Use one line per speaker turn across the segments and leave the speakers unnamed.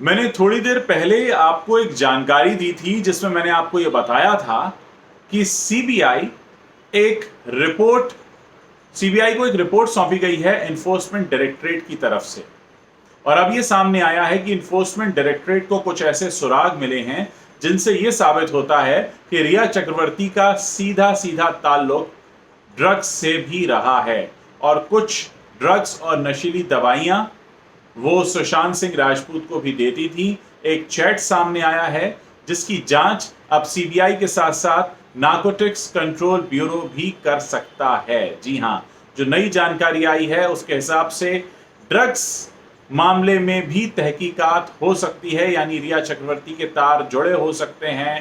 मैंने थोड़ी देर पहले आपको एक जानकारी दी थी जिसमें मैंने आपको यह बताया था कि सीबीआई को एक रिपोर्ट सौंपी गई है एनफोर्समेंट डायरेक्टरेट की तरफ से। और अब यह सामने आया है कि इन्फोर्समेंट डायरेक्टरेट को कुछ ऐसे सुराग मिले हैं जिनसे यह साबित होता है कि रिया चक्रवर्ती का सीधा सीधा ताल्लुक ड्रग्स से भी रहा है और कुछ ड्रग्स और नशीली दवाइयां वो सुशांत सिंह राजपूत को भी देती थी। एक चैट सामने आया है जिसकी जांच अब सीबीआई के साथ साथ नार्कोटिक्स कंट्रोल ब्यूरो भी कर सकता है। जी हां, जो नई जानकारी आई है उसके हिसाब से ड्रग्स मामले में भी तहकीकात हो सकती है, यानी रिया चक्रवर्ती के तार जुड़े हो सकते हैं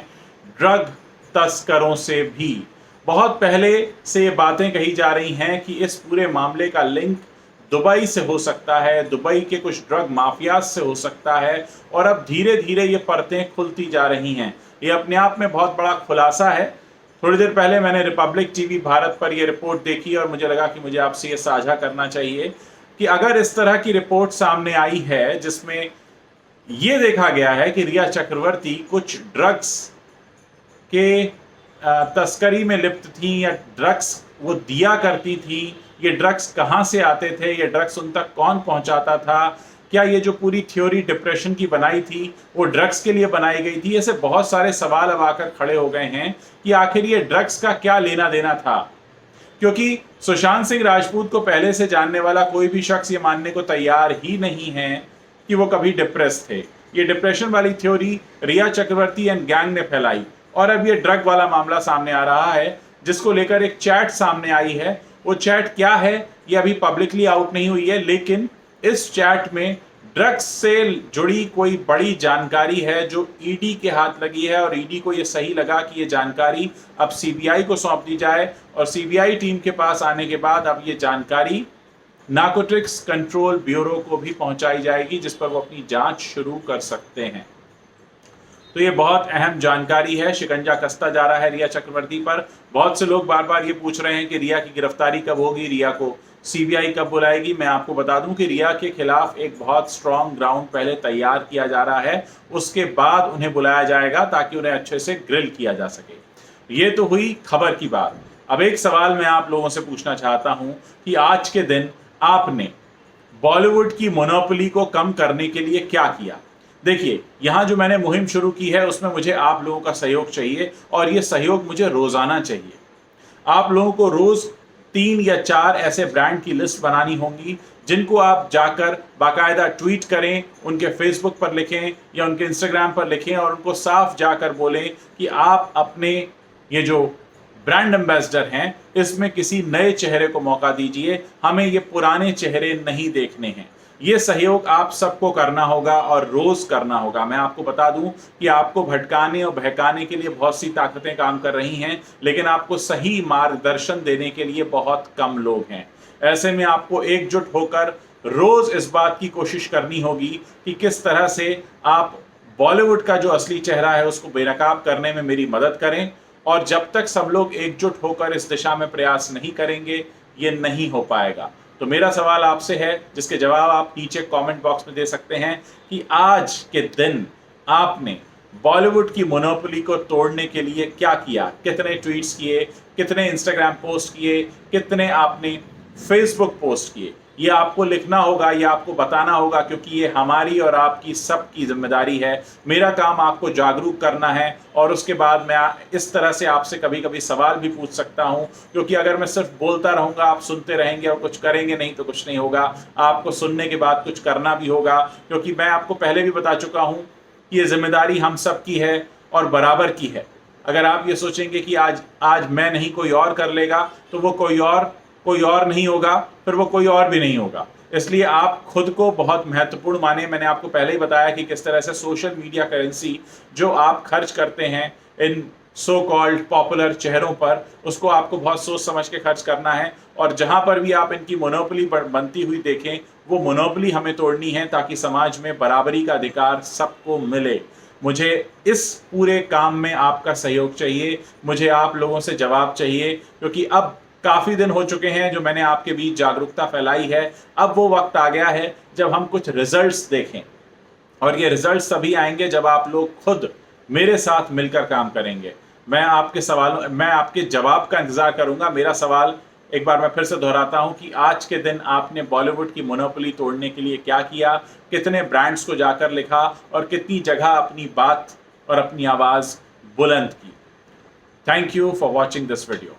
ड्रग तस्करों से भी। बहुत पहले से ये बातें कही जा रही हैं कि इस पूरे मामले का लिंक दुबई से हो सकता है, दुबई के कुछ ड्रग माफियाज से हो सकता है, और अब धीरे धीरे ये परतें खुलती जा रही हैं। ये अपने आप में बहुत बड़ा खुलासा है। थोड़ी देर पहले मैंने रिपब्लिक टीवी भारत पर यह रिपोर्ट देखी और मुझे लगा कि मुझे आपसे ये साझा करना चाहिए कि अगर इस तरह की रिपोर्ट सामने आई है जिसमें यह देखा गया है कि रिया चक्रवर्ती कुछ ड्रग्स के तस्करी में लिप्त थी या ड्रग्स वो दिया करती थी, ये ड्रग्स कहाँ से आते थे, ये ड्रग्स उन तक कौन पहुंचाता था, क्या ये जो पूरी थ्योरी डिप्रेशन की बनाई थी वो ड्रग्स के लिए बनाई गई थी। ऐसे बहुत सारे सवाल अब आकर खड़े हो गए हैं कि आखिर ये ड्रग्स का क्या लेना देना था, क्योंकि सुशांत सिंह राजपूत को पहले से जानने वाला कोई भी शख्स ये मानने को तैयार ही नहीं है कि वो कभी डिप्रेस थे। ये डिप्रेशन वाली theory Rhea Chakraborty and gang ने फैलाई और अब ये ड्रग वाला मामला सामने आ रहा है जिसको लेकर एक चैट सामने आई है। वो चैट क्या है ये अभी पब्लिकली आउट नहीं हुई है, लेकिन इस चैट में ड्रग्स से जुड़ी कोई बड़ी जानकारी है जो ईडी के हाथ लगी है और ईडी को ये सही लगा कि ये जानकारी अब सीबीआई को सौंप दी जाए और सीबीआई टीम के पास आने के बाद अब ये जानकारी नार्कोटिक्स कंट्रोल ब्यूरो को भी पहुंचाई जाएगी जिस पर वो अपनी जांच शुरू कर सकते हैं। तो ये बहुत अहम जानकारी है। शिकंजा कसता जा रहा है रिया चक्रवर्ती पर। बहुत से लोग बार बार ये पूछ रहे हैं कि रिया की गिरफ्तारी कब होगी, रिया को सीबीआई कब बुलाएगी। मैं आपको बता दूं कि रिया के खिलाफ एक बहुत स्ट्रॉन्ग ग्राउंड पहले तैयार किया जा रहा है, उसके बाद उन्हें बुलाया जाएगा ताकि उन्हें अच्छे से ग्रिल किया जा सके। ये तो हुई खबर की बात। अब एक सवाल मैं आप लोगों से पूछना चाहता हूं कि आज के दिन आपने बॉलीवुड की मोनोपोली को कम करने के लिए क्या किया। देखिए, यहां जो मैंने मुहिम शुरू की है उसमें मुझे आप लोगों का सहयोग चाहिए और यह सहयोग मुझे रोजाना चाहिए। आप लोगों को रोज 3 या 4 ऐसे ब्रांड की लिस्ट बनानी होंगी जिनको आप जाकर बाकायदा ट्वीट करें, उनके फेसबुक पर लिखें या उनके इंस्टाग्राम पर लिखें और उनको साफ जाकर बोलें कि आप अपने ये जो ब्रांड एम्बेसडर हैं इसमें किसी नए चेहरे को मौका दीजिए, हमें ये पुराने चेहरे नहीं देखने हैं। ये सहयोग आप सबको करना होगा और रोज करना होगा। मैं आपको बता दूं कि आपको भटकाने और बहकाने के लिए बहुत सी ताकतें काम कर रही हैं, लेकिन आपको सही मार्गदर्शन देने के लिए बहुत कम लोग हैं। ऐसे में आपको एकजुट होकर रोज इस बात की कोशिश करनी होगी कि किस तरह से आप बॉलीवुड का जो असली चेहरा है उसको बेनकाब करने में मेरी मदद करें। और जब तक सब लोग एकजुट होकर इस दिशा में प्रयास नहीं करेंगे ये नहीं हो पाएगा। तो मेरा सवाल आपसे है जिसके जवाब आप नीचे कमेंट बॉक्स में दे सकते हैं कि आज के दिन आपने बॉलीवुड की मोनोपोली को तोड़ने के लिए क्या किया, कितने ट्वीट्स किए, कितने इंस्टाग्राम पोस्ट किए, कितने आपने फेसबुक पोस्ट किए। ये आपको लिखना होगा, ये आपको बताना होगा, क्योंकि ये हमारी और आपकी सबकी जिम्मेदारी है। मेरा काम आपको जागरूक करना है और उसके बाद मैं इस तरह से आपसे कभी कभी सवाल भी पूछ सकता हूं, क्योंकि अगर मैं सिर्फ बोलता रहूंगा, आप सुनते रहेंगे और कुछ करेंगे नहीं तो कुछ नहीं होगा। आपको सुनने के बाद कुछ करना भी होगा, क्योंकि मैं आपको पहले भी बता चुका हूं कि ये जिम्मेदारी हम सब की है और बराबर की है। अगर आप ये सोचेंगे कि आज मैं नहीं कोई और कर लेगा तो वो कोई और नहीं होगा, फिर वो कोई और भी नहीं होगा। इसलिए आप खुद को बहुत महत्वपूर्ण माने। मैंने आपको पहले ही बताया कि किस तरह से सोशल मीडिया करेंसी जो आप खर्च करते हैं इन सो कॉल्ड पॉपुलर चेहरों पर, उसको आपको बहुत सोच समझ के खर्च करना है। और जहां पर भी आप इनकी मोनोपोली बनती हुई देखें, वो मोनोपोली हमें तोड़नी है ताकि समाज में बराबरी का अधिकार सबको मिले। मुझे इस पूरे काम में आपका सहयोग चाहिए, मुझे आप लोगों से जवाब चाहिए, क्योंकि अब काफी दिन हो चुके हैं जो मैंने आपके बीच जागरूकता फैलाई है। अब वो वक्त आ गया है जब हम कुछ रिजल्ट्स देखें। और ये रिजल्ट्स तभी आएंगे जब आप लोग खुद मेरे साथ मिलकर काम करेंगे। मैं आपके जवाब का इंतजार करूंगा। मेरा सवाल एक बार मैं फिर से दोहराता हूं कि आज के दिन आपने बॉलीवुड की मोनोपोली तोड़ने के लिए क्या किया, कितने ब्रांड्स को जाकर लिखा और कितनी जगह अपनी बात और अपनी आवाज बुलंद की। Thank you for watching this video.